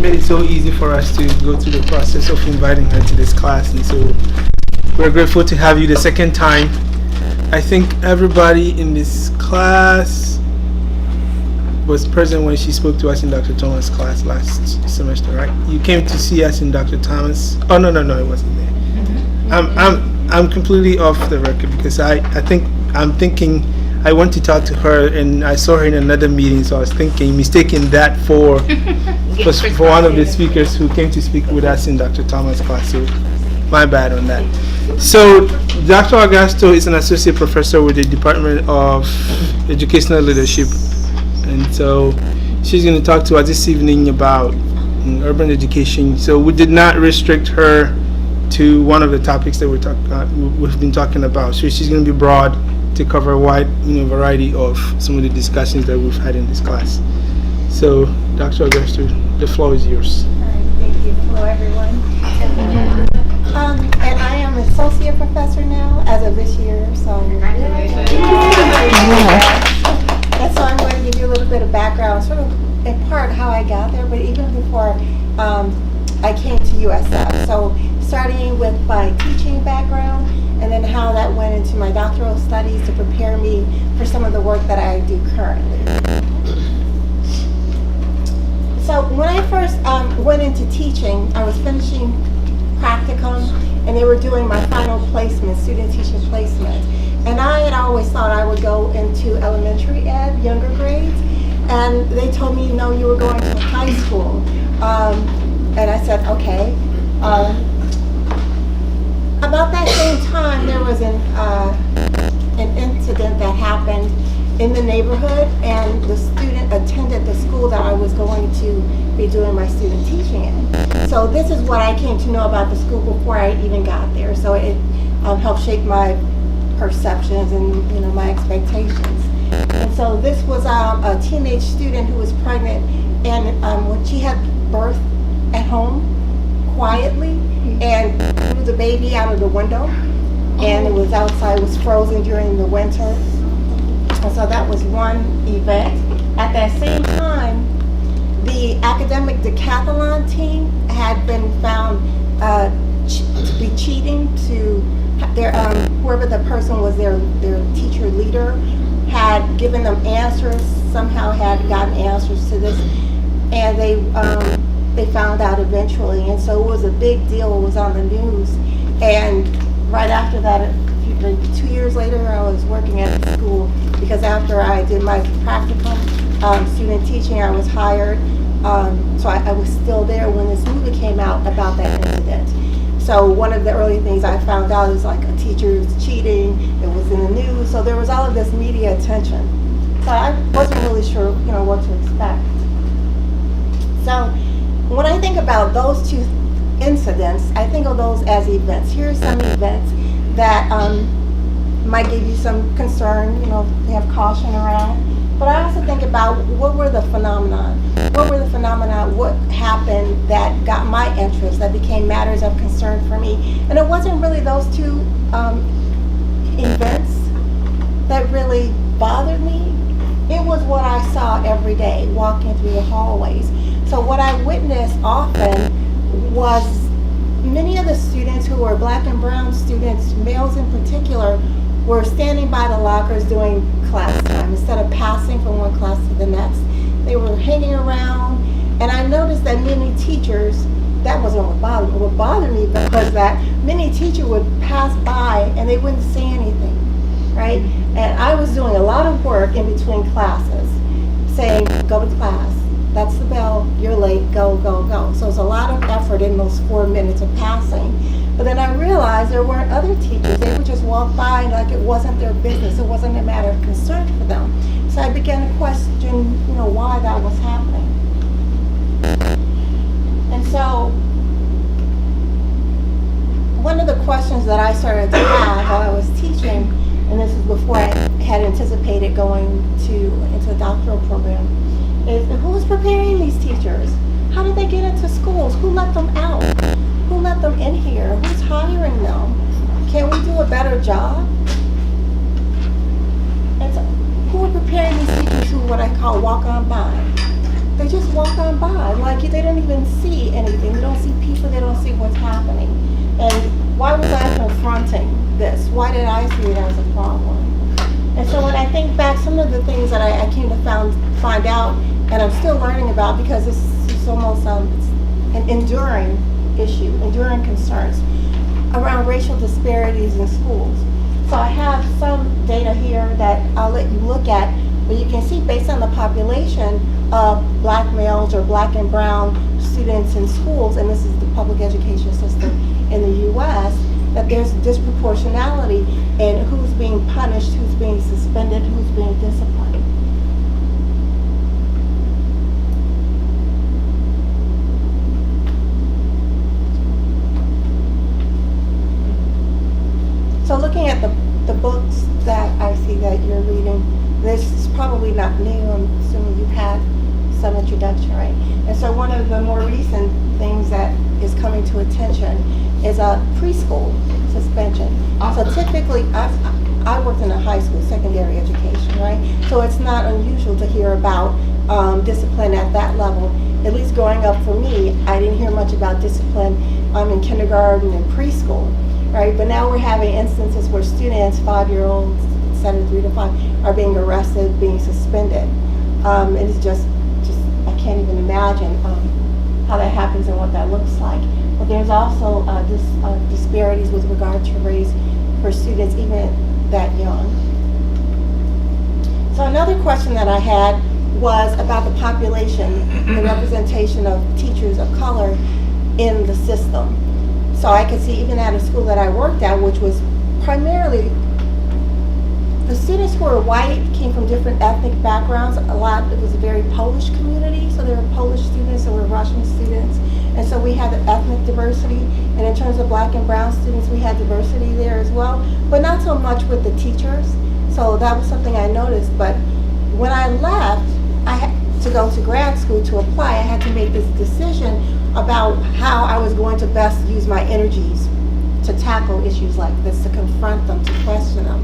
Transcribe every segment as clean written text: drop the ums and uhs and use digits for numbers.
made it so easy for us to go through the process of inviting her to this class. And so we're grateful to have you the second time. I think everybody in this class was present when she spoke to us in Dr. Thomas' class last semester, right? You came to see us in Dr. Thomas. Oh, no, it wasn't there. I'm completely off the record because I'm thinking I went to talk to her and I saw her in another meeting, so I was mistaking that for one of the speakers who came to speak with us in Dr. Thomas' class. So my bad on that. So Dr. Agosto is an associate professor with the Department of Educational Leadership, and so she's going to talk to us this evening about urban education. So we did not restrict her to one of the topics that we've been talking about. So she's going to be broad to cover a wide variety of some of the discussions that we've had in this class. So Dr. Agosto, the floor is yours. All right, thank you. Hello, everyone. And I am an associate professor now as of this year. So congratulations. And so I'm going to give you a little bit of background, sort of in part how I got there, but even before I came to USF. So starting with my teaching background and then how that went into my doctoral studies to prepare me for some of the work that I do currently. So when I first went into teaching, I was finishing practicum and they were doing my final placement, student teaching placement. And I had always thought I would go into elementary ed, younger grades, and they told me, no, you were going to high school. And I said, okay. About that same time, there was an incident that happened in the neighborhood, and the student attended the school that I was going to be doing my student teaching in. So this is what I came to know about the school before I even got there. So it helped shape my perceptions and my expectations. And so this was a teenage student who was pregnant, and when she had birth at home quietly and threw the baby out of the window, and it was outside, it was frozen during the winter. And so that was one event. At that same time, the academic decathlon team had been found to be cheating to their whoever the person was, their teacher leader had given them answers, somehow had gotten answers to this, and they found out eventually, and so it was a big deal. It was on the news, and right after that, 2 years later, I was working at the school because after I did my practicum student teaching, I was hired. So I was still there when this movie came out about that incident. So one of the early things I found out is like a teacher was cheating. It was in the news, so there was all of this media attention. So I wasn't really sure, what to expect. So when I think about those two incidents, I think of those as events. Here are some events that might give you some concern, they have caution around. But I also think about what were the phenomena? What happened that got my interest, that became matters of concern for me? And it wasn't really those two events that really bothered me. It was what I saw every day walking through the hallways. So what I witnessed often was many of the students who were black and brown students, males in particular, were standing by the lockers doing class time. Instead of passing from one class to the next, they were hanging around. And I noticed that many teachers, that wasn't what bothered me. What bothered me was that many teachers would pass by and they wouldn't say anything, right? And I was doing a lot of work in between classes, saying, go to class. That's the bell, you're late, go, go, go. So it's a lot of effort in those 4 minutes of passing. But then I realized there weren't other teachers. They would just walk by like it wasn't their business. It wasn't a matter of concern for them. So I began to question, why that was happening. And so one of the questions that I started to have while I was teaching, and this is before I had anticipated going into a doctoral program, is who's preparing these teachers? How did they get into schools? Who let them out? Who let them in here? Who's hiring them? Can we do a better job? And so, who are preparing these teachers who what I call walk on by? they just walk on by, like they don't even see anything. They don't see people, they don't see what's happening. And why was I confronting this? Why did I see it as a problem? And so when I think back, some of the things that I came to find out, and I'm still learning about, because this is almost it's an enduring issue, enduring concerns around racial disparities in schools. So I have some data here that I'll let you look at, but you can see based on the population of black males or black and brown students in schools, and this is the public education system in the US, that there's disproportionality in who's being punished, who's being suspended, who's being disciplined. So looking at the books that I see that you're reading, this is probably not new. I'm assuming you've had some introduction, right? And so one of the more recent things that is coming to attention is a preschool suspension. So typically, I worked in a high school, secondary education, right? So it's not unusual to hear about discipline at that level. At least growing up for me, I didn't hear much about discipline in kindergarten and preschool, right? But now we're having instances where students, 5-year-olds, 3 to 5, are being arrested, being suspended. It's just I can't even imagine how that happens and what that looks like. But there's also disparities with regard to race for students even that young. So another question that I had was about the population, the representation of teachers of color in the system. So I could see even at a school that I worked at, which was primarily, the students who were white came from different ethnic backgrounds. A lot, it was a very Polish community, so there were Polish students, there were Russian students, and so we had the ethnic diversity. And in terms of black and brown students, we had diversity there as well, but not so much with the teachers. So that was something I noticed. But when I left, I had to go to grad school to apply. I had to make this decision about how I was going to best use my energies to tackle issues like this, to confront them, to question them.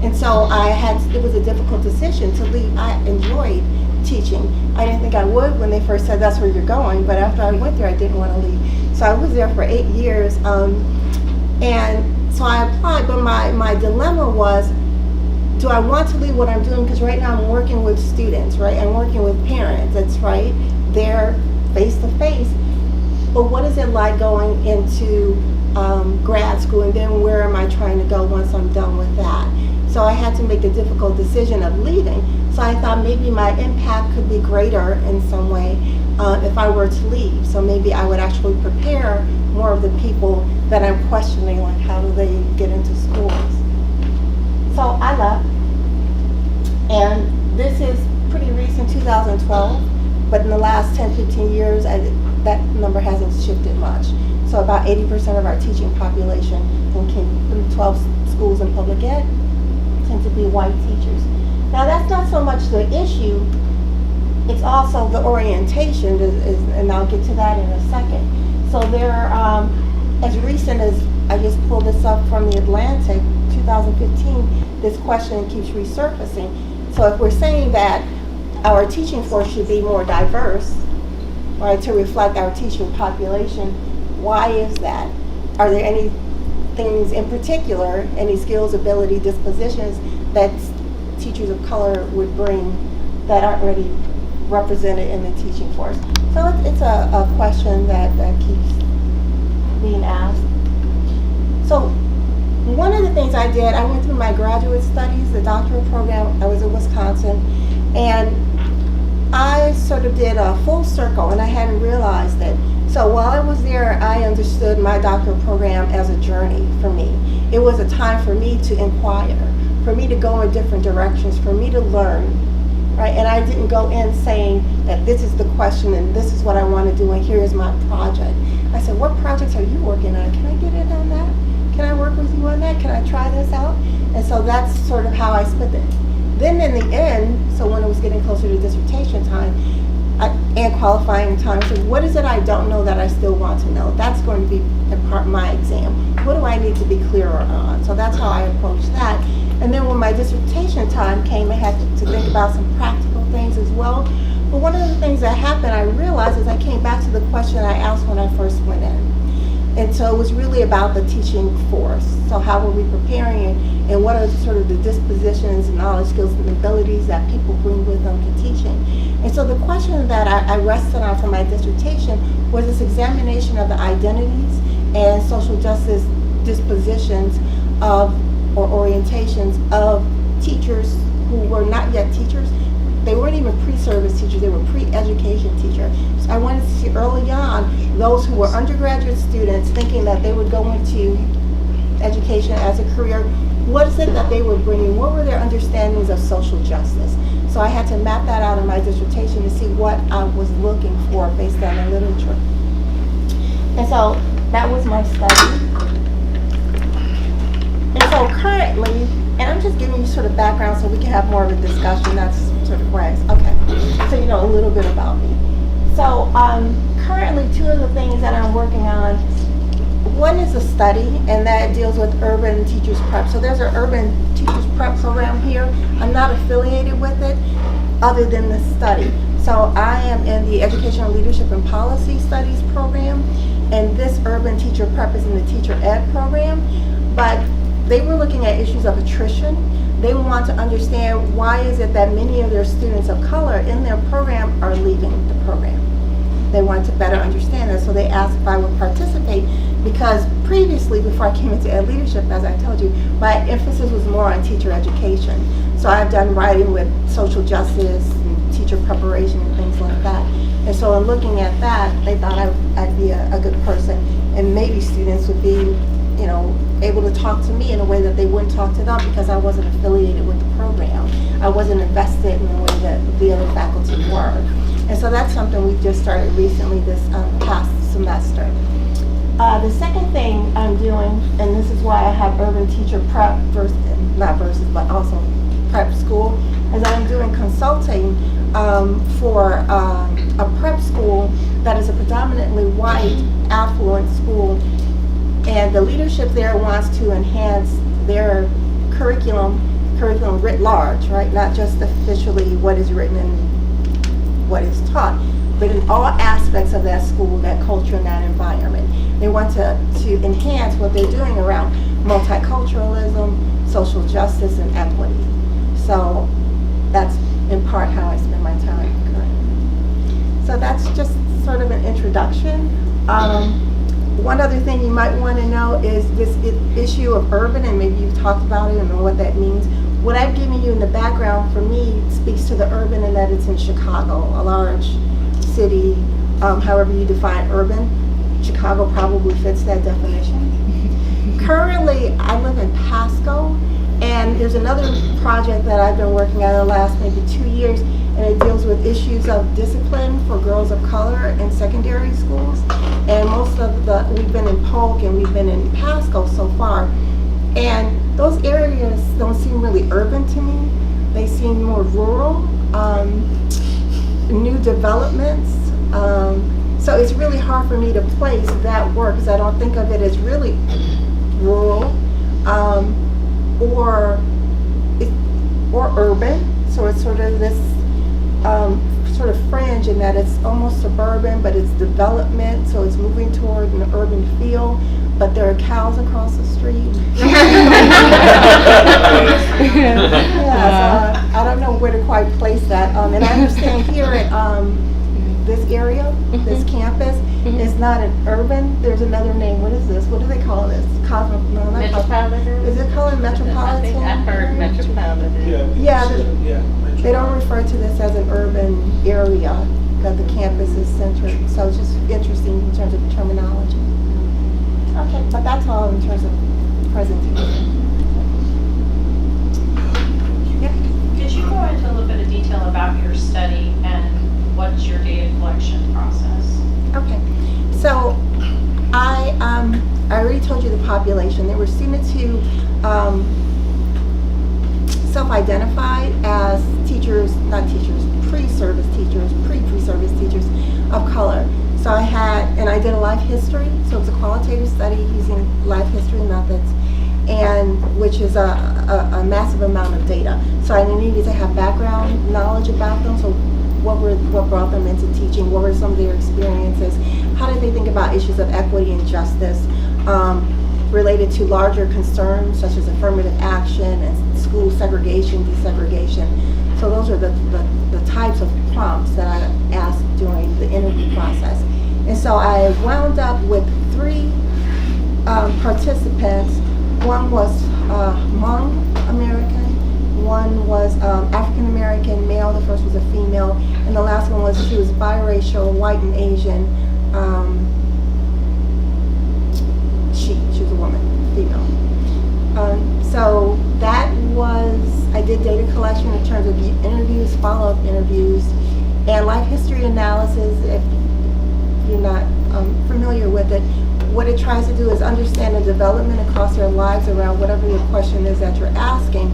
And so it was a difficult decision to leave. I enjoyed teaching. I didn't think I would when they first said that's where you're going, but after I went there, I didn't want to leave. So I was there for 8 years, and so I applied, but my dilemma was, do I want to leave what I'm doing? Because right now I'm working with students, right? I'm working with parents, that's right. They're face to face. But what is it like going into grad school, and then where am I trying to go once I'm done with that? So I had to make the difficult decision of leaving. So I thought maybe my impact could be greater in some way if I were to leave. So maybe I would actually prepare more of the people that I'm questioning, like how do they get into schools. So I left, and this is pretty recent, 2012, but in the last 10, 15 years, that number hasn't shifted much. So about 80% of our teaching population in 12 schools in public ed tend to be white teachers. Now that's not so much the issue, it's also the orientation, and I'll get to that in a second. So there are, as recent as, I just pulled this up from the Atlantic, 2015, this question keeps resurfacing. So if we're saying that our teaching force should be more diverse, right, to reflect our teaching population, why is that? Are there any things in particular, any skills, ability, dispositions that teachers of color would bring that aren't already represented in the teaching force? So it's a question that keeps being asked. So one of the things I did, I went through my graduate studies, the doctoral program. I was in Wisconsin, and I sort of did a full circle, and I hadn't realized it. So while I was there, I understood my doctoral program as a journey for me. It was a time for me to inquire, for me to go in different directions, for me to learn, right? And I didn't go in saying that this is the question and this is what I want to do and here is my project. I said, what projects are you working on? Can I get in on that? Can I work with you on that? Can I try this out? And so that's sort of how I split it. Then in the end, so when it was getting closer to dissertation time, and qualifying time, so what is it I don't know that I still want to know? That's going to be in part my exam. What do I need to be clearer on? So that's how I approached that. And then when my dissertation time came, I had to think about some practical things as well. But one of the things that happened, I realized, is I came back to the question I asked when I first went in. And so it was really about the teaching force. So how were we preparing, and what are sort of the dispositions, knowledge, skills, and abilities that people bring with them to teaching? And so the question that I rested on for my dissertation was this examination of the identities and social justice dispositions of, or orientations of teachers who were not yet teachers. They weren't even pre-service teachers, they were pre-education teachers. So I wanted to see early on those who were undergraduate students thinking that they would go into education as a career. What is it that they were bringing? What were their understandings of social justice? So I had to map that out in my dissertation to see what I was looking for based on the literature. And so that was my study. And so currently, and I'm just giving you sort of background so we can have more of a discussion. That's sort of where okay. So you know a little bit about me. So currently, two of the things that I'm working on, one is a study, and that deals with urban teachers prep. So there's an urban teachers prep program here. I'm not affiliated with it other than the study. So I am in the Educational Leadership and Policy Studies program, and this urban teacher prep is in the teacher ed program. But they were looking at issues of attrition. They want to understand why is it that many of their students of color in their program are leaving the program. They wanted to better understand that, so they asked if I would participate, because previously, before I came into ed leadership, as I told you, my emphasis was more on teacher education. So I've done writing with social justice, and teacher preparation, and things like that. And so in looking at that, they thought I'd be a good person, and maybe students would be, you know, able to talk to me in a way that they wouldn't talk to them because I wasn't affiliated with the program. I wasn't invested in the way that the other faculty were. And so that's something we just started recently this past semester. The second thing I'm doing, and this is why I have urban teacher prep but also prep school, is that I'm doing consulting for a prep school that is a predominantly white, affluent school. And the leadership there wants to enhance their curriculum writ large, right? Not just officially what is written and what is taught, but in all aspects of that school, that culture, and that environment. They want to enhance what they're doing around multiculturalism, social justice, and equity. So that's in part how I spend my time currently. So that's just sort of an introduction. One other thing you might want to know is this issue of urban, and maybe you've talked about it and know what that means. What I've given you in the background for me speaks to the urban in that it's in Chicago, a large city, however you define urban. Chicago probably fits that definition. Currently, I live in Pasco, and there's another project that I've been working on in the last maybe 2 years, and it deals with issues of discipline for girls of color in secondary schools. And most of we've been in Polk and we've been in Pasco so far. And those areas don't seem really urban to me. They seem more rural, new developments. So it's really hard for me to place that work because I don't think of it as really rural or urban. So it's sort of this sort of fringe in that it's almost suburban, but it's development, so it's moving toward an urban feel, but there are cows across the street. So I don't know where to quite place that. And I understand here at this area, this campus, is not an urban, there's another name. What is this? What do they call this? Metropolitan? Is it called metropolitan? I think I've heard metropolitan. Yeah. They don't refer to this as an urban area, that the campus is centered. So it's just interesting in terms of terminology. Okay, but that's all in terms of presentation. Yeah. Could you go into a little bit of detail about your study and what's your data collection process? Okay, so I already told you the population. There were students who self-identified as teachers, not teachers, pre-service teachers, pre-service teachers of color. So I did a life history, so it's a qualitative study using life history methods, and which is a massive amount of data. So I needed to have background knowledge about them, so what brought them into teaching, what were some of their experiences, how did they think about issues of equity and justice related to larger concerns such as affirmative action and school segregation, desegregation. So those are the types of prompts that I asked during the interview process. And so I wound up with 3 participants. One was Hmong American, one was African American male, the first was a female, and the last one was, she was biracial, white and Asian. She was a woman, female. So that was, I did data collection in terms of interviews, follow-up interviews, and life history analysis. If you're not familiar with it, what it tries to do is understand the development across their lives around whatever your question is that you're asking,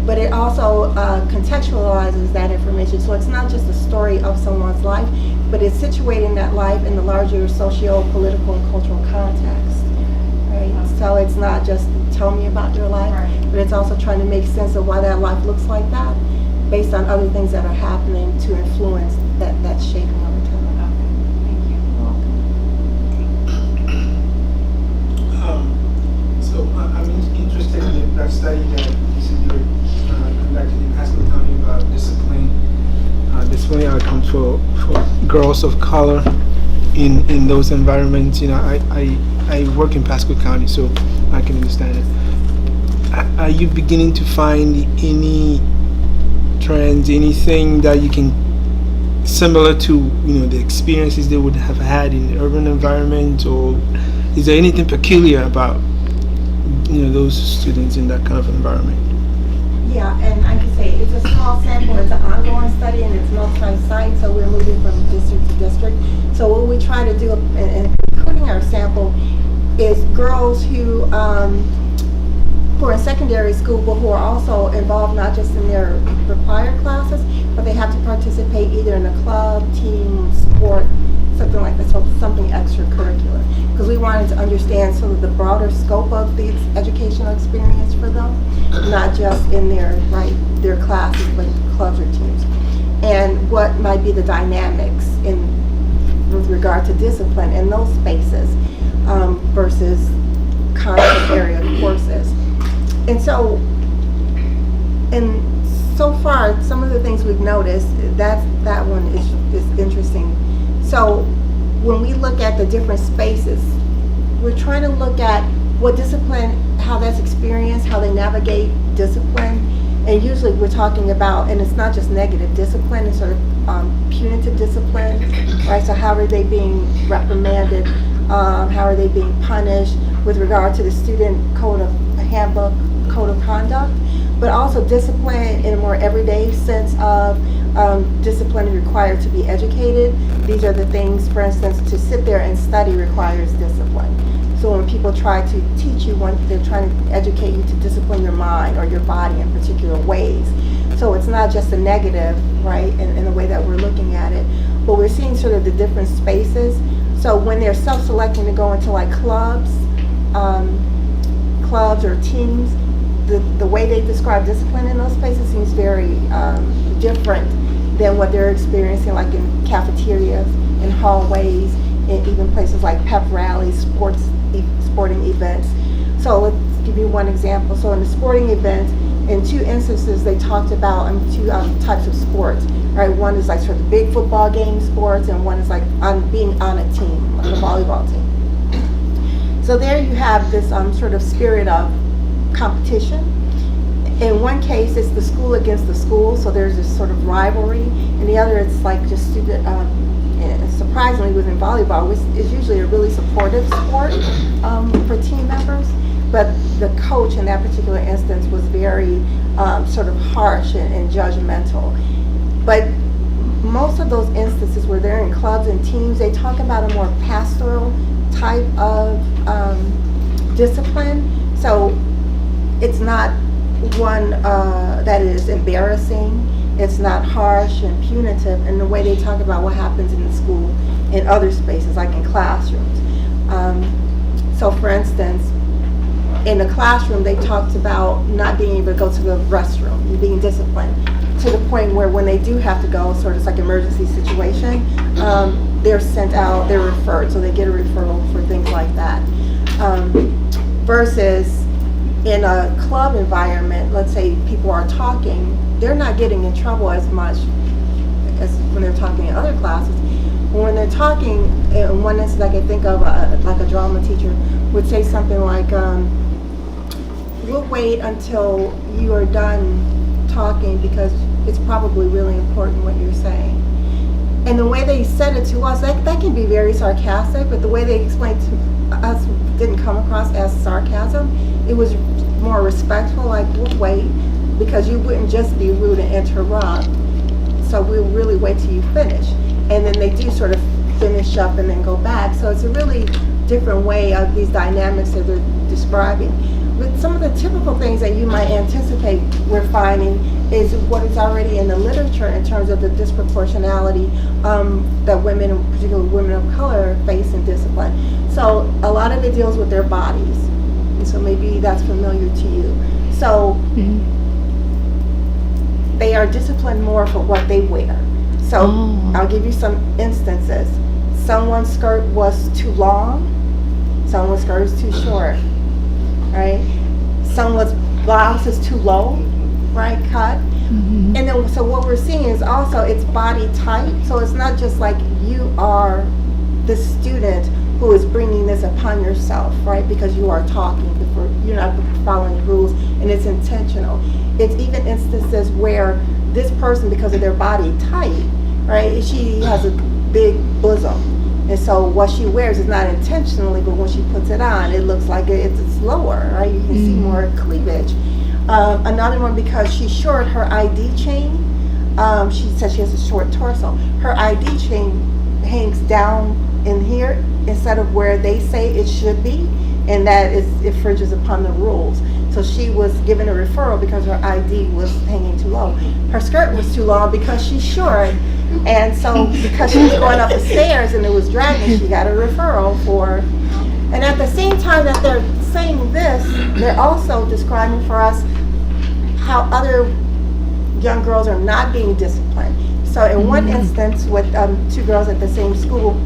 but it also contextualizes that information. So it's not just a story of someone's life, but it's situating that life in the larger socio-political and cultural context, right? So it's not just tell me about your life, but it's also trying to make sense of why that life looks like that based on other things that are happening to influence that shaping over time. So I'm interested in that study that you said you were conducting in Pasco County about discipline. Discipline outcomes for girls of color in those environments. You know, I work in Pasco County, so I can understand it. Are you beginning to find any trends, anything that you can similar to the experiences they would have had in the urban environment, or is there anything peculiar about those students in that kind of environment? Yeah, and I can say it's a small sample, it's an ongoing study, and it's multi-site, so we're moving from district to district. So what we try to do in including our sample is girls who are in secondary school, but who are also involved not just in their required classes, but they have to participate either in a club, team, sport, something like that, so something extracurricular. Because we wanted to understand sort of the broader scope of the educational experience for them, not just in their classes, but clubs or teams. And what might be the dynamics with regard to discipline in those spaces versus content area courses. And so far, some of the things we've noticed, that one is interesting. So when we look at the different spaces, we're trying to look at what discipline, how that's experienced, how they navigate discipline. And usually we're talking about, and it's not just negative discipline, it's sort of punitive discipline, right? So how are they being reprimanded? How are they being punished with regard to the student handbook, code of conduct, but also discipline in a more everyday sense of discipline required to be educated. These are the things, for instance, to sit there and study requires discipline. So when people try to teach you, they're trying to educate you to discipline your mind or your body in particular ways. So it's not just a negative, right, in the way that we're looking at it, but we're seeing sort of the different spaces. So when they're self-selecting to go into like clubs or teams, the way they describe discipline in those spaces seems very different than what they're experiencing like in cafeterias, in hallways, in even places like pep rallies, sporting events. So let's give you one example. So in the sporting events, in 2 instances they talked about 2 types of sports, right? One is like sort of big football game sports, and one is like being on a team, like a volleyball team. So there you have this sort of spirit of competition. In one case, it's the school against the school, so there's this sort of rivalry. In the other, it's like just student, surprisingly within volleyball, which is usually a really supportive sport for team members, but the coach in that particular instance was very sort of harsh and judgmental. But most of those instances where they're in clubs and teams, they talk about a more pastoral type of discipline. So it's not one that is embarrassing. It's not harsh and punitive in the way they talk about what happens in the school in other spaces, like in classrooms. So for instance, in the classroom, they talked about not being able to go to the restroom, being disciplined to the point where when they do have to go, sort of like emergency situation, they're sent out, they're referred, so they get a referral for things like that. Versus in a club environment, let's say people are talking, they're not getting in trouble as much as when they're talking in other classes. When they're talking, in one instance I can think of, like a drama teacher would say something like, we'll wait until you are done talking because it's probably really important what you're saying. And the way they said it to us, that can be very sarcastic, but the way they explained to us didn't come across as sarcasm. It was more respectful, like, we'll wait because you wouldn't just be rude and interrupt. So we'll really wait till you finish. And then they do sort of finish up and then go back. So it's a really different way of these dynamics that they're describing. But some of the typical things that you might anticipate we're finding is what is already in the literature in terms of the disproportionality that women, particularly women of color, face in discipline. So a lot of it deals with their bodies. And so maybe that's familiar to you. So they are disciplined more for what they wear. So I'll give you some instances. Someone's skirt was too long, someone's skirt is too short, right? Someone's blouse is too low, right, cut. And then, so what we're seeing is also it's body type. So it's not just like you are the student who is bringing this upon yourself, right? Because you are talking, before, you're not following the rules, and it's intentional. It's even instances where this person, because of their body type, right, she has a big bosom. And so what she wears is not intentionally, but when she puts it on, it looks like it's lower, right? You can see more cleavage. Another one, because she's short, her ID chain, she said she has a short torso. Her ID chain hangs down in here instead of where they say it should be, and that infringes upon the rules. So she was given a referral because her ID was hanging too low. Her skirt was too long because she's short, and so because she was going up the stairs and it was dragging, she got a referral for. And at the same time that they're saying this, they're also describing for us how other young girls are not being disciplined. So in one instance with two girls at the same school,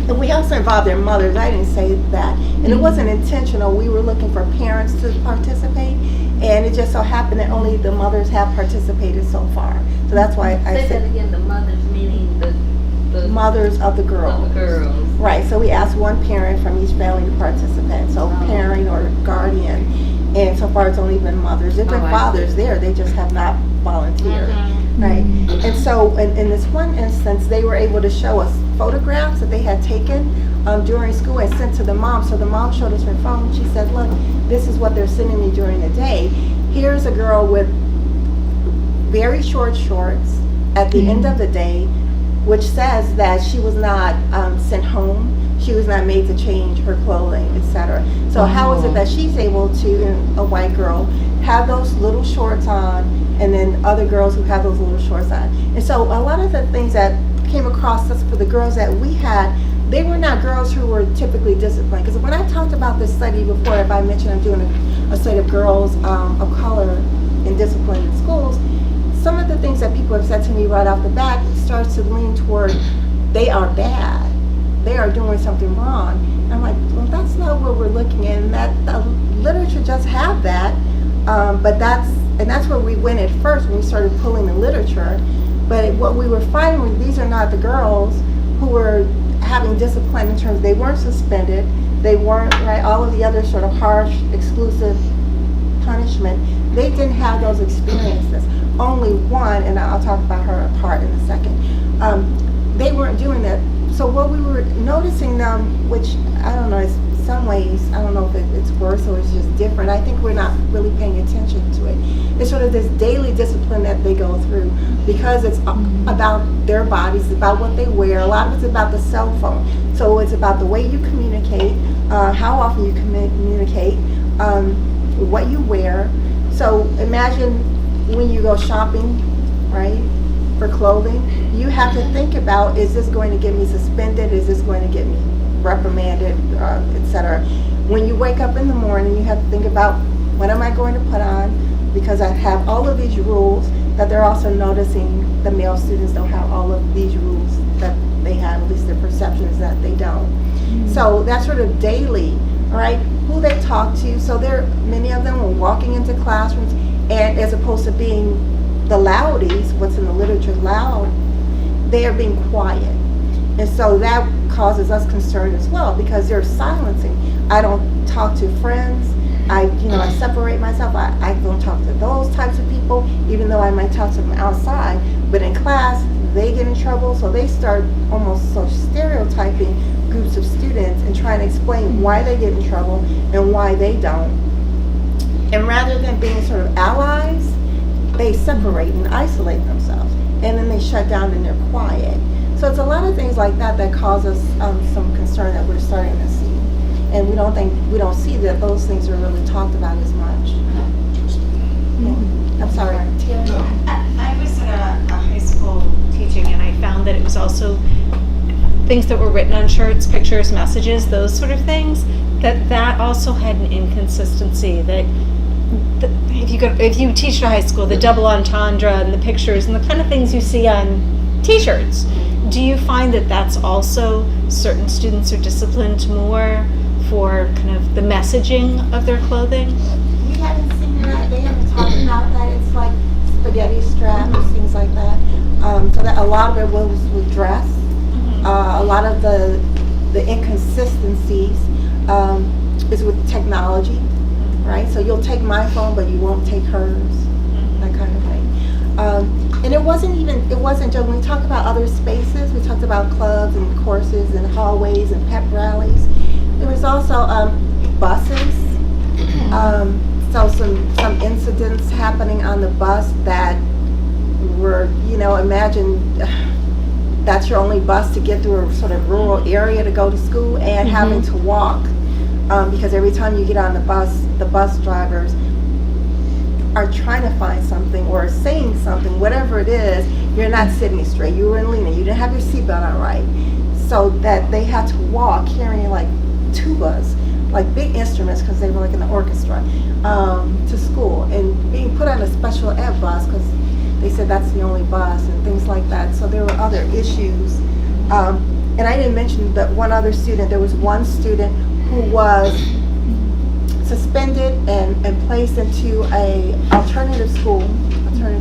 and we also involved their mothers. I didn't say that. And it wasn't intentional. We were looking for parents to participate, and it just so happened that only the mothers have participated so far. So that's why I Say said that again, the mothers meaning the mothers of the girls. Of the girls. Right, so we asked one parent from each family to participate, so parent or guardian, and so far it's only been mothers. There have been fathers there, they just have not volunteered, right? And so in this one instance, they were able to show us photographs that they had taken during school and sent to the mom. So the mom showed us her phone. She said, look, this is what they're sending me during the day. Here's a girl with very short shorts at the end of the day, which says that she was not sent home, she was not made to change her clothing, etc. So how is it that she's able to, a white girl, have those little shorts on, and then other girls who have those little shorts on? And so a lot of the things that came across us for the girls that we had, they were not girls who were typically disciplined. Because when I talked about this study before, if I mentioned I'm doing a study of girls of color in discipline in schools, some of the things that people have said to me right off the bat starts to lean toward they are bad, they are doing something wrong. And I'm like, well, that's not what we're looking at, and that the literature just have that, but that's where we went at first when we started pulling the literature. But what we were finding was these are not the girls who were having discipline in terms they weren't suspended, they weren't, right, all of the other sort of harsh, exclusive punishment. They didn't have those experiences. Only one, and I'll talk about her part in a second, they weren't doing that. So what we were noticing them, which I don't know, in some ways, I don't know if it's worse or it's just different. I think we're not really paying attention to it. It's sort of this daily discipline that they go through because it's about their bodies, it's about what they wear. A lot of it's about the cell phone. So it's about the way you communicate, how often you communicate, what you wear. So imagine when you go shopping, right, for clothing, you have to think about, is this going to get me suspended? Is this going to get me reprimanded, etc. When you wake up in the morning, you have to think about, what am I going to put on? because I have all of these rules that they're also noticing the male students don't have all of these rules that they have, at least their perception is that they don't. So that's sort of daily, all right, who they talk to. So many of them are walking into classrooms, and as opposed to being the loudies, what's in the literature loud, they are being quiet. And so that causes us concern as well, because they're silencing. I don't talk to friends. I separate myself. I don't talk to those types of people, even though I might talk to them outside. But in class, they get in trouble, so they start almost so stereotyping groups of students and trying to explain why they get in trouble and why they don't. And rather than being sort of allies, they separate and isolate themselves. And then they shut down and they're quiet. So it's a lot of things like that that cause us some concern that we're starting to see. And we don't see that those things are really talked about as much. I'm sorry, Tara. I was at a high school teaching, and I found that it was also things that were written on shirts, pictures, messages, those sort of things, that also had an inconsistency. That if you teach at a high school, the double entendre and the pictures and the kind of things you see on T-shirts, do you find that that's also certain students are disciplined more for kind of the messaging of their clothing? We haven't seen that. They haven't talked about that. It's like spaghetti straps, things like that. So that a lot of it was with dress. A lot of the inconsistencies is with technology, right? So you'll take my phone, but you won't take hers, that kind of thing. And it wasn't just, when we talk about other spaces, we talked about clubs and courses and hallways and pep rallies. There was also buses. So some incidents happening on the bus that were, imagine that's your only bus to get through a sort of rural area to go to school, and having to walk because every time you get on the bus drivers are trying to find something or saying something, whatever it is. You're not sitting straight. You were in leaning. You didn't have your seatbelt on right, so that they had to walk carrying like tubas, like big instruments, because they were like in the orchestra, to school, and being put on a special ed bus because they said that's the only bus and things like that. So there were other issues. And I didn't mention that one other student, there was one student who was suspended and placed into a alternative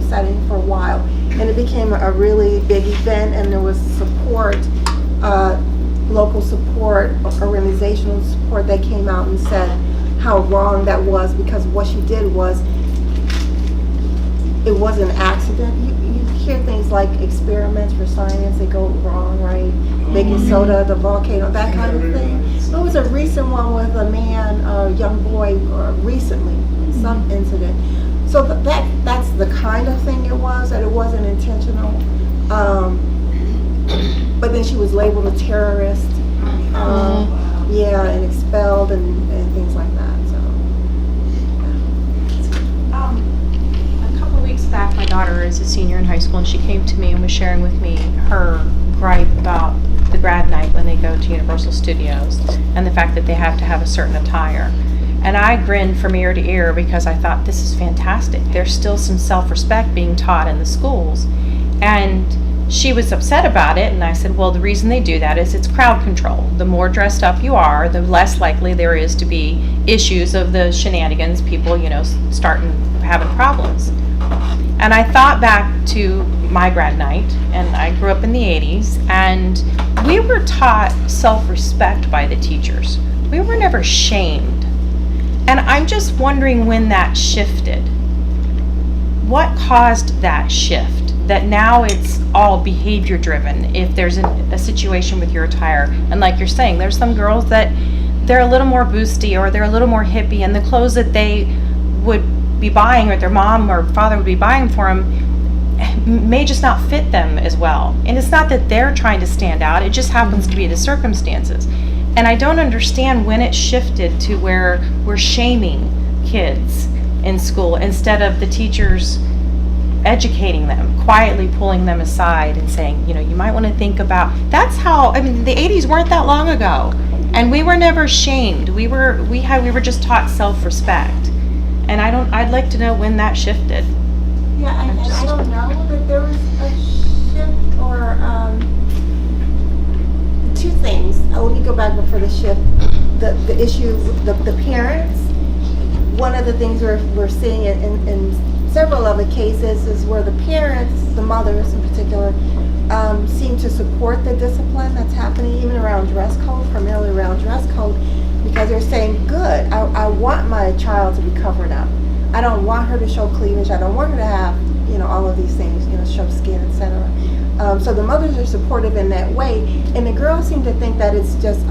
setting for a while. And it became a really big event, and there was support, local support, organizational support that came out and said how wrong that was, because what she did was, it was an accident. You hear things like experiments for science, they go wrong, right? Baking soda, the volcano, that kind of thing. There was a recent one with a man, a young boy, recently, some incident. So that's the kind of thing it was, that it wasn't intentional. But then she was labeled a terrorist, and expelled and things like that. A couple of weeks back, my daughter is a senior in high school, and she came to me and was sharing with me her gripe about the grad night when they go to Universal Studios and the fact that they have to have a certain attire. And I grinned from ear to ear because I thought, this is fantastic. There's still some self-respect being taught in the schools. And she was upset about it, and I said, well, the reason they do that is it's crowd control. The more dressed up you are, the less likely there is to be issues of the shenanigans, people, starting having problems. And I thought back to my grad night, and I grew up in the 80s, and we were taught self-respect by the teachers. We were never shamed. And I'm just wondering when that shifted. What caused that shift? That now it's all behavior driven if there's a situation with your attire. And like you're saying, there's some girls that they're a little more boosty, or they're a little more hippie, and the clothes that they would be buying, or their mom or father would be buying for them, may just not fit them as well. And it's not that they're trying to stand out, it just happens to be the circumstances. And I don't understand when it shifted to where we're shaming kids in school instead of the teachers educating them, quietly pulling them aside and saying, you might want to think about, that's how, the 80s weren't that long ago, and we were never shamed. We were just taught self-respect. And I'd like to know when that shifted. Yeah, I don't know that there was a shift or two things. Let me go back before the shift. The issue, the parents. One of the things we're seeing in several of the cases is where the parents, the mothers in particular, seem to support the discipline that's happening even around dress code, primarily around dress code, because they're saying, good, I want my child to be covered up. I don't want her to show cleavage. I don't want her to have, all of these things, show skin, etc. So the mothers are supportive in that way, and the girls seem to think that it's just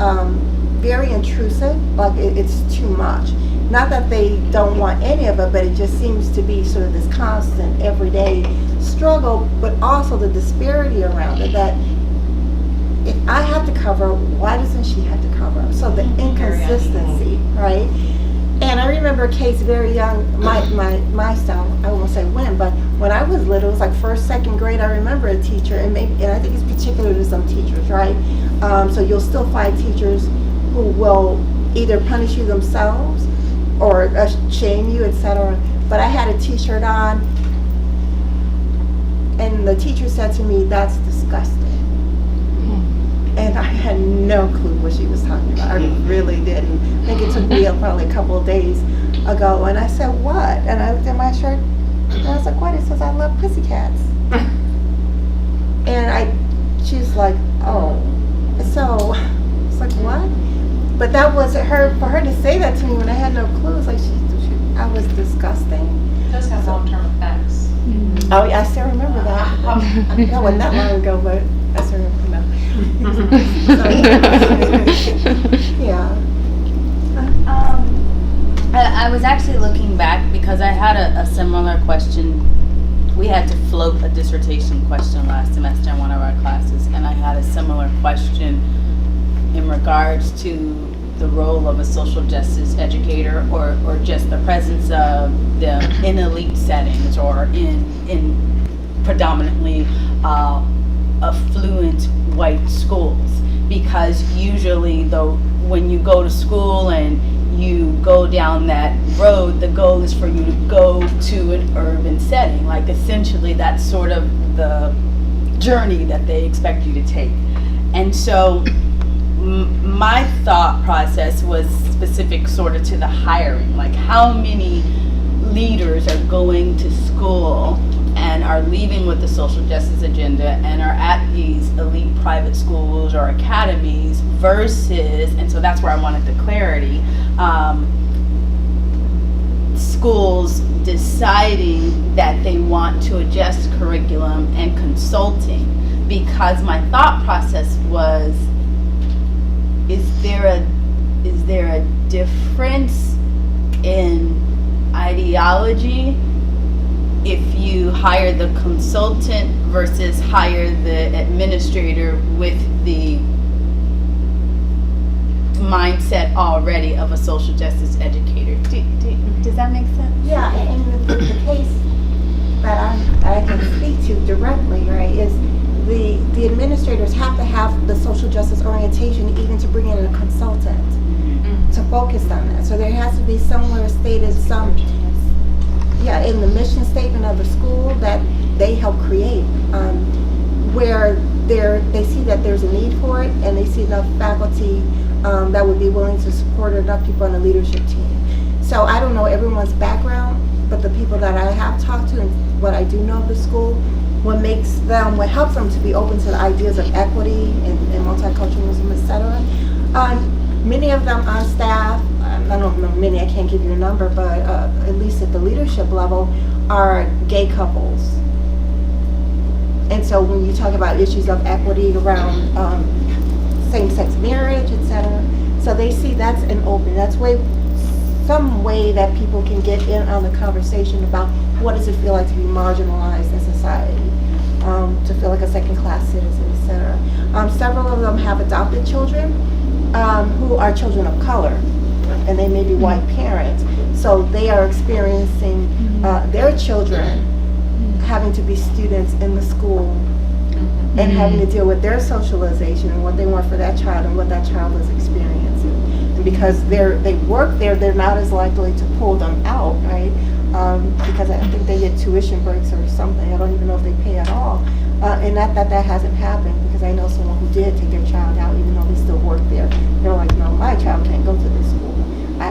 very intrusive, like it's too much. Not that they don't want any of it, but it just seems to be sort of this constant, everyday struggle, but also the disparity around it, that if I have to cover, why doesn't she have to cover? So the inconsistency, right? And I remember a case very young, my style, I won't say when, but when I was little, it was like first, second grade, I remember a teacher, and I think it's particular to some teachers, right? So you'll still find teachers who will either punish you themselves or shame you, etc. But I had a t-shirt on, and the teacher said to me, "That's disgusting." And I had no clue what she was talking about. I really didn't. I think it took me probably a couple of days ago, and I said, "What?" And I looked at my shirt, and I was like, "What?" It says, "I love pussycats." And she's like, "Oh." So it's like, what? But that was for her to say that to me when I had no clue. It's like I was disgusting. It does have long-term effects. Oh, yeah, I still remember that. That wasn't that long ago, but I still remember now. Yeah. I was actually looking back because I had a similar question. We had to float a dissertation question last semester in one of our classes, and I had a similar question in regards to the role of a social justice educator, or just the presence of them in elite settings or in predominantly affluent white schools. Because usually when you go to school and you go down that road, the goal is for you to go to an urban setting. Like essentially that's sort of the journey that they expect you to take. And so my thought process was specific sort of to the hiring, like how many leaders are going to school and are leaving with the social justice agenda and are at these elite private schools or academies versus, and so that's where I wanted the clarity, schools deciding that they want to adjust curriculum and consulting. Because my thought process was, is there a difference in ideology if you hire the consultant versus hire the administrator with the mindset already of a social justice educator? Does that make sense? Yeah, and the case that I can speak to directly, right, is the administrators have to have the social justice orientation even to bring in a consultant to focus on that. So there has to be somewhere stated in the mission statement of the school that they help create, where they see that there's a need for it and they see enough faculty that would be willing to support enough people on the leadership team. So I don't know everyone's background, but the people that I have talked to and what I do know of the school, what helps them to be open to the ideas of equity and multiculturalism, etc. Many of them on staff, I don't know many, I can't give you a number, but at least at the leadership level, are gay couples. And so when you talk about issues of equity around same-sex marriage, etc., so they see that's some way that people can get in on the conversation about what does it feel like to be marginalized in society, to feel like a second-class citizen, etc. Several of them have adopted children who are children of color, and they may be white parents. So they are experiencing their children having to be students in the school and having to deal with their socialization and what they want for that child and what that child is experiencing. And because they work there, they're not as likely to pull them out, right? Because I think they get tuition breaks or something. I don't even know if they pay at all. And not that hasn't happened, because I know someone who did take their child out even though they still work there. They're like, no, my child can't go to this school.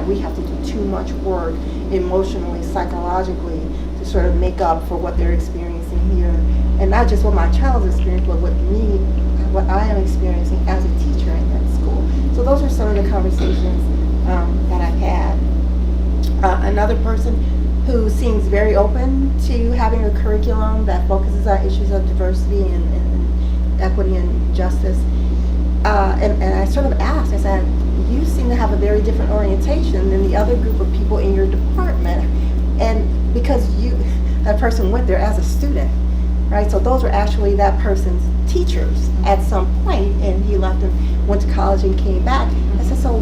We have to do too much work emotionally, psychologically, to sort of make up for what they're experiencing here. And not just what my child's experiencing, but what I am experiencing as a teacher in that school. So those are some of the conversations that I've had. Another person who seems very open to having a curriculum that focuses on issues of diversity and equity and justice. And I sort of asked, I said, you seem to have a very different orientation than the other group of people in your department. And because that person went there as a student, right? So those were actually that person's teachers at some point, and he left and went to college and came back. I said, so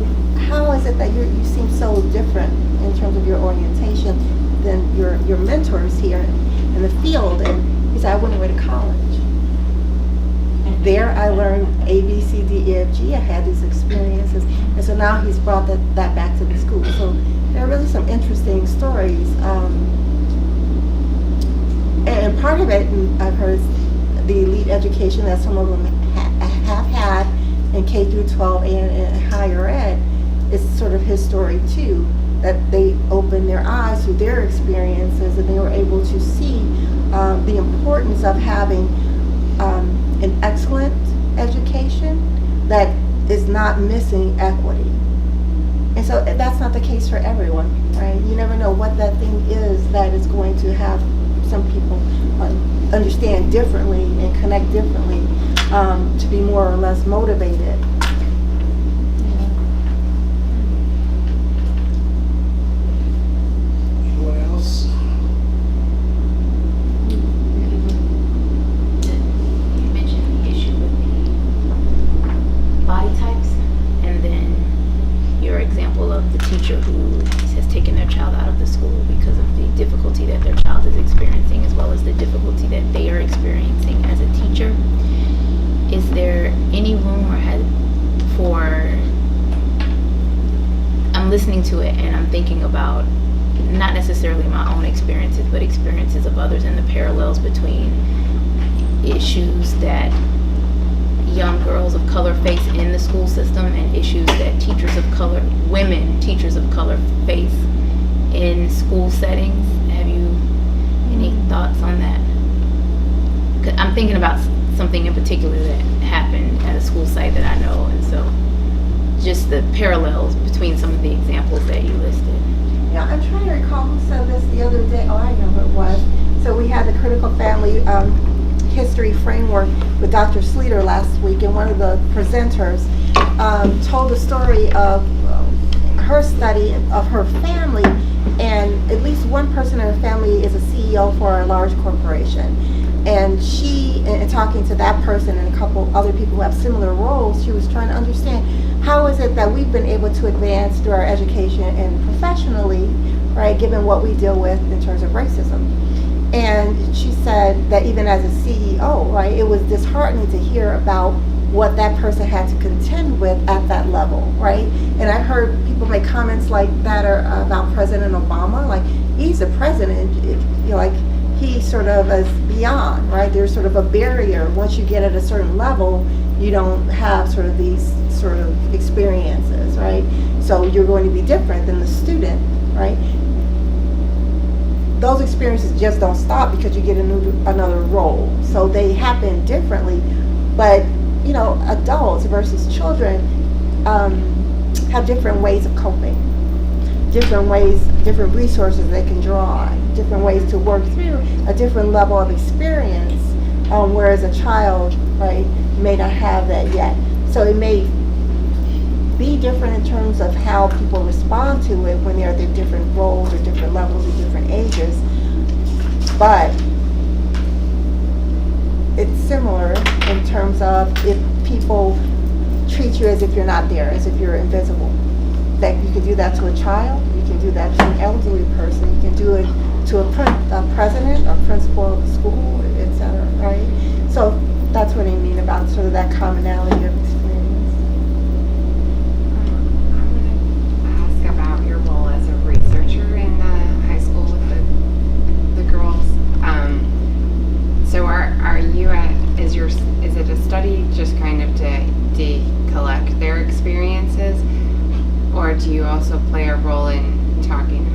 how is it that you seem so different in terms of your orientation than your mentors here in the field? And he said, I went away to college. There I learned A, B, C, D, E, F, G. I had these experiences. And so now he's brought that back to the school. So there are really some interesting stories. And part of it, and I've heard the elite education that some of them have had in K through 12 and higher ed, is sort of his story too, that they opened their eyes to their experiences and they were able to see the importance of having an excellent education that is not missing equity. And so that's not the case for everyone, right? You never know what that thing is that is going to have some people understand differently and connect differently to be more or less motivated. Anyone else? You mentioned the issue with the body types, and then your example of the teacher who has taken their child out of the school because of the difficulty that their child is experiencing, as well as the difficulty that they are experiencing as a teacher. Is there any room I'm listening to it and I'm thinking about not necessarily my own experiences, but experiences of others and the parallels between issues that young girls of color face in the school system and issues that women teachers of color face in school settings. Have you any thoughts on that? 'Cause I'm thinking about something in particular that happened at a school site that I know, and so just the parallels between some of the examples that you listed. Yeah, I'm trying to recall who said this the other day. Oh, I know who it was. So we had the Critical Family History Framework with Dr. Sleater last week, and one of the presenters told the story of her study of her family, and at least one person in her family is a CEO for a large corporation. And she, in talking to that person and a couple other people who have similar roles, she was trying to understand how is it that we've been able to advance through our education and professionally, right, given what we deal with in terms of racism. And she said that even as a CEO, right, it was disheartening to hear about what that person had to contend with at that level, right? And I've heard people make comments like that about President Obama, like he's the president, like he sort of is beyond, right? There's sort of a barrier. Once you get at a certain level, you don't have sort of these sort of experiences, right? So you're going to be different than the student, right? Those experiences just don't stop because you get another role. So they happen differently, but you know, adults versus children have different ways of coping, different ways, different resources they can draw on, different ways to work through a different level of experience, whereas a child, right, may not have that yet. So it may be different in terms of how people respond to it when they're at their different roles or different levels or different ages, but it's similar in terms of if people treat you as if you're not there, as if you're invisible. That you can do that to a child, you can do that to an elderly person, you can do it to a president or principal of the school, etc., right? So That's what I mean about sort of that commonality of experience. I want to ask about your role as a researcher in the high school with the girls. So are you is it a study just kind of to collect their experiences, or do you also play a role in talking?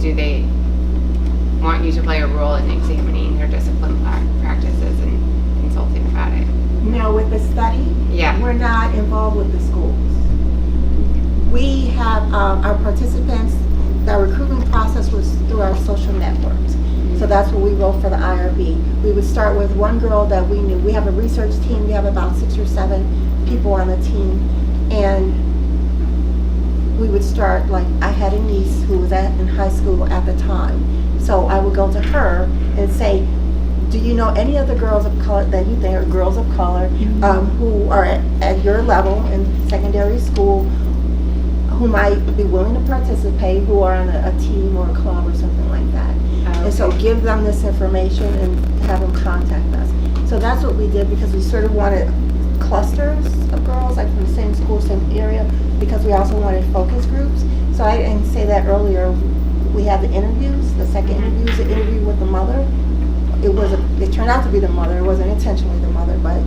Do they want you to play a role in examining their discipline practices and consulting about it? Now, with the study, Yeah. we're not involved with the schools. We have our participants, the recruitment process was through our social networks. So that's what we wrote for the IRB. We would start with one girl that we knew. We have a research team. We have about 6 or 7 people on the team. And we would start, like, I had a niece who was in high school at the time. So I would go to her and say, do you know any other girls of color that you think are girls of color who are at your level in secondary school, who might be willing to participate, who are on a team or a club or something like that? And so give them this information and have them contact us. So that's what we did, because we sort of wanted clusters of girls, like from the same school, same area, because we also wanted focus groups. So I didn't say that earlier. We had the interviews, the second interviews, the interview with the mother. It turned out to be the mother. It wasn't intentionally the mother, but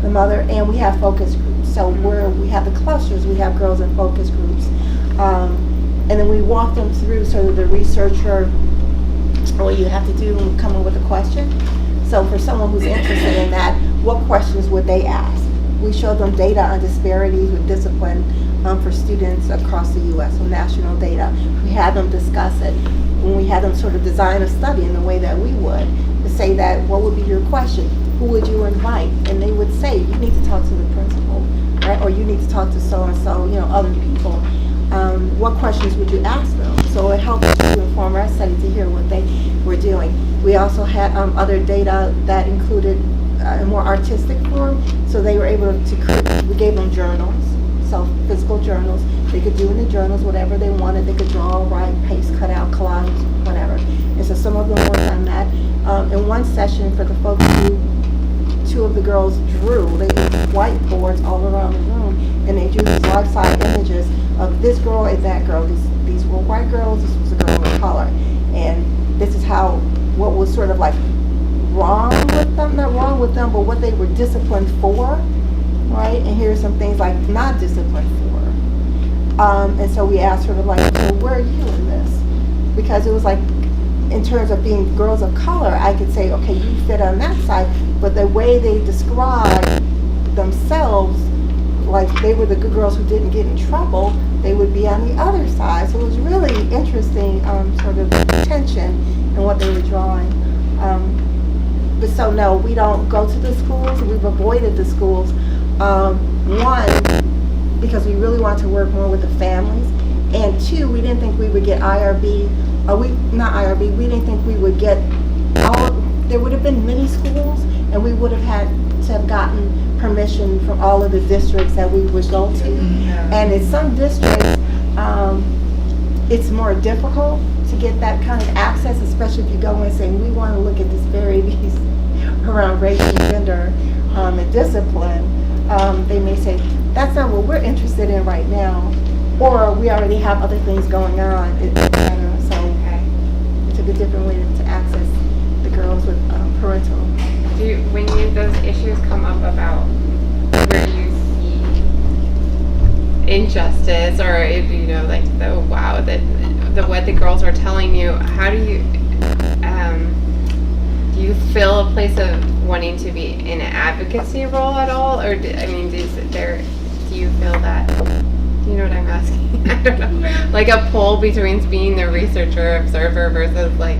the mother. And we have focus groups. So we have the clusters, we have girls in focus groups. And then we walk them through sort of the researcher, what you have to do and come up with a question. So for someone who's interested in that, what questions would they ask? We show them data on disparities with discipline for students across the U.S., so national data. We had them discuss it. When we had them sort of design a study in the way that we would, to say that, what would be your question? Who would you invite? And they would say, you need to talk to the principal, right? Or you need to talk to so-and-so, other people. What questions would you ask them? So it helped us to inform our study to hear what they were doing. We also had other data that included a more artistic form, so they were able to create, we gave them journals, so physical journals. They could do in the journals whatever they wanted. They could draw, write, paste, cut out, collage, whatever. And so some of them worked on that. In one session for the focus group, 2 of the girls drew. They used whiteboards all around the room, and they drew these life-size images of this girl and that girl. These were white girls, this was a girl of color. And this is what was sort of like wrong with them, not wrong with them, but what they were disciplined for, right? And here's some things like not disciplined for. And so we asked sort of like, so where are you in this? Because it was like, in terms of being girls of color, I could say, okay, you fit on that side, but the way they describe themselves, like they were the good girls who didn't get in trouble, they would be on the other side. So it was really interesting sort of tension in what they were drawing. But so no, we don't go to the schools. We've avoided the schools. One, because we really want to work more with the families. And 2, we didn't think we would get IRB. We didn't think we would get there would have been many schools, and we would have had to have gotten permission from all of the districts that we would go to. And in some districts, it's more difficult to get that kind of access, especially if you go and say, we want to look at disparities around race and gender and discipline. They may say, that's not what we're interested in right now, or we already have other things going on, etc. So we took a different way to access the girls with parental. When those issues come up about where you see injustice, or like what the girls are telling you, how do you feel a place of wanting to be in an advocacy role at all, or do you feel that? Do you know what I'm asking? I don't know. Like a pull between being the researcher observer versus like,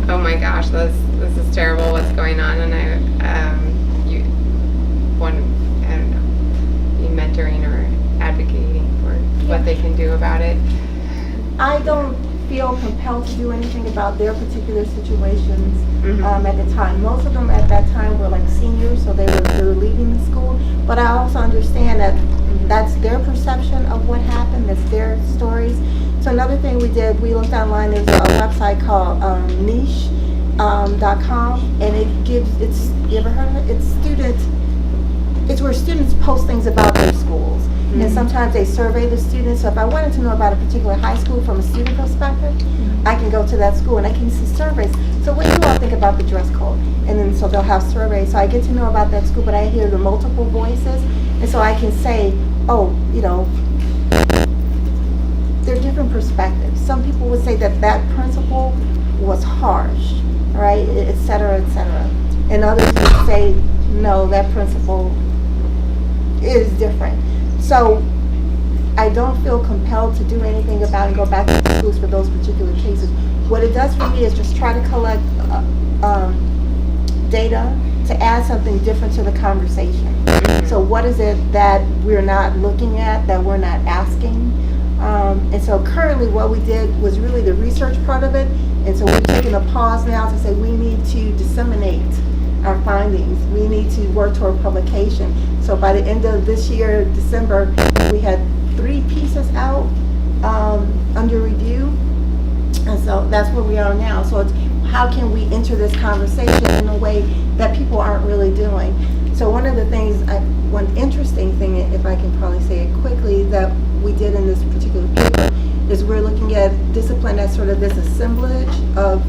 oh my gosh, this is terrible, what's going on, and be mentoring or advocating for what they can do about it. I don't feel compelled to do anything about their particular situations at the time. Most of them at that time were like seniors, so they were leaving the school. But I also understand that that's their perception of what happened, that's their stories. So another thing we did, we looked online, there's a website called niche.com, and it gives, you ever heard of it? It's where students post things about their schools. And sometimes they survey the students. So if I wanted to know about a particular high school from a student perspective, I can go to that school and I can see surveys. So what do you all think about the dress code? And then so they'll have surveys. So I get to know about that school, but I hear the multiple voices. And so I can say, oh, there are different perspectives. Some people would say that that principal was harsh, right, et cetera, et cetera. And others would say, no, that principal is different. So I don't feel compelled to do anything about and go back to the schools for those particular cases. What it does for me is just try to collect data to add something different to the conversation. So what is it that we're not looking at, that we're not asking? And so currently what we did was really the research part of it. And so we're taking a pause now to say we need to disseminate our findings. We need to work toward publication. So by the end of this year, December, we had 3 pieces out under review. And so that's where we are now. So it's how can we enter this conversation in a way that people aren't really doing. So one of the things, one interesting thing, if I can probably say it quickly, that we did in this particular paper is we're looking at discipline as sort of this assemblage of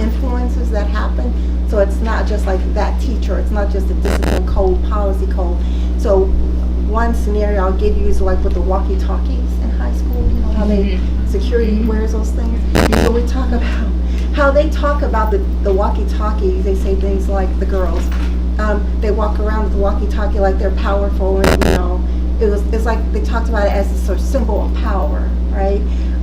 influences that happen. So it's not just like that teacher, it's not just a discipline code, policy code. So one scenario I'll give you is like with the walkie-talkies in high school, how they, security wears those things. So we talk about how they talk about the walkie-talkies. They say things like the girls, they walk around with the walkie-talkie like they're powerful, and it's like they talked about it as a sort of symbol of power, right?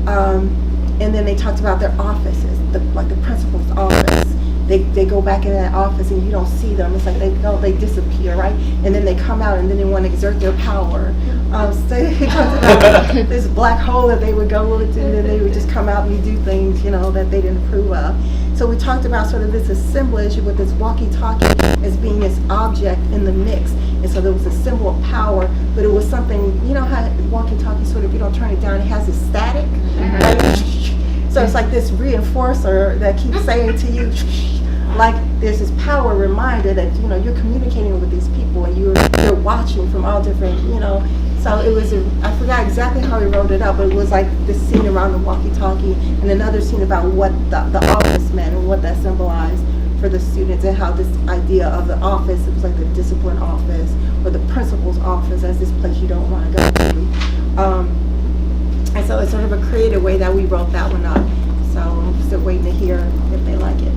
And then they talked about their offices, like the principal's office. They go back in that office and you don't see them. It's like they disappear, right? And then they come out and then they want to exert their power. So they talked about this black hole that they would go into, and then they would just come out and do things, that they didn't approve of. So we talked about sort of this assemblage with this walkie-talkie as being this object in the mix. And so there was a symbol of power, but it was something, how walkie-talkie sort of, you don't turn it down, it has a static. Right? So it's like this reinforcer that keeps saying to you, like there's this power reminder that you're communicating with these people and you're watching from all different, So it was I forgot exactly how he wrote it up, but it was like this scene around the walkie-talkie and another scene about what the office meant and what that symbolized for the students, and how this idea of the office, it was like the discipline office or the principal's office as this place you don't want to go to. And so it's sort of a creative way that we wrote that one up. So I'm still waiting to hear if they like it.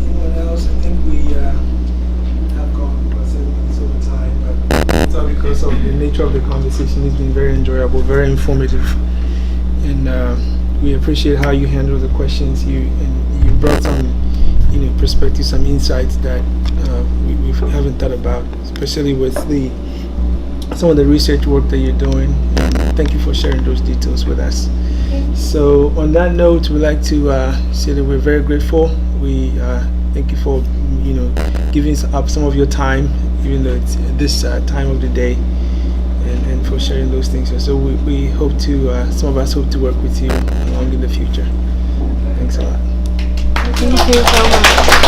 Anyone else? I think we have gone about 7 minutes over time, but it's all because of the nature of the conversation. It's been very enjoyable, very informative, and we appreciate how you handle the questions. You brought some, perspectives, some insights that we haven't thought about, especially with some of the research work that you're doing. And thank you for sharing those details with us. So on that note, we'd like to say that we're very grateful. We thank you for giving up some of your time, even though it's this time of the day, and for sharing those things. So we hope to, some of us hope to work with you along in the future. Thanks a lot. Thank you so much.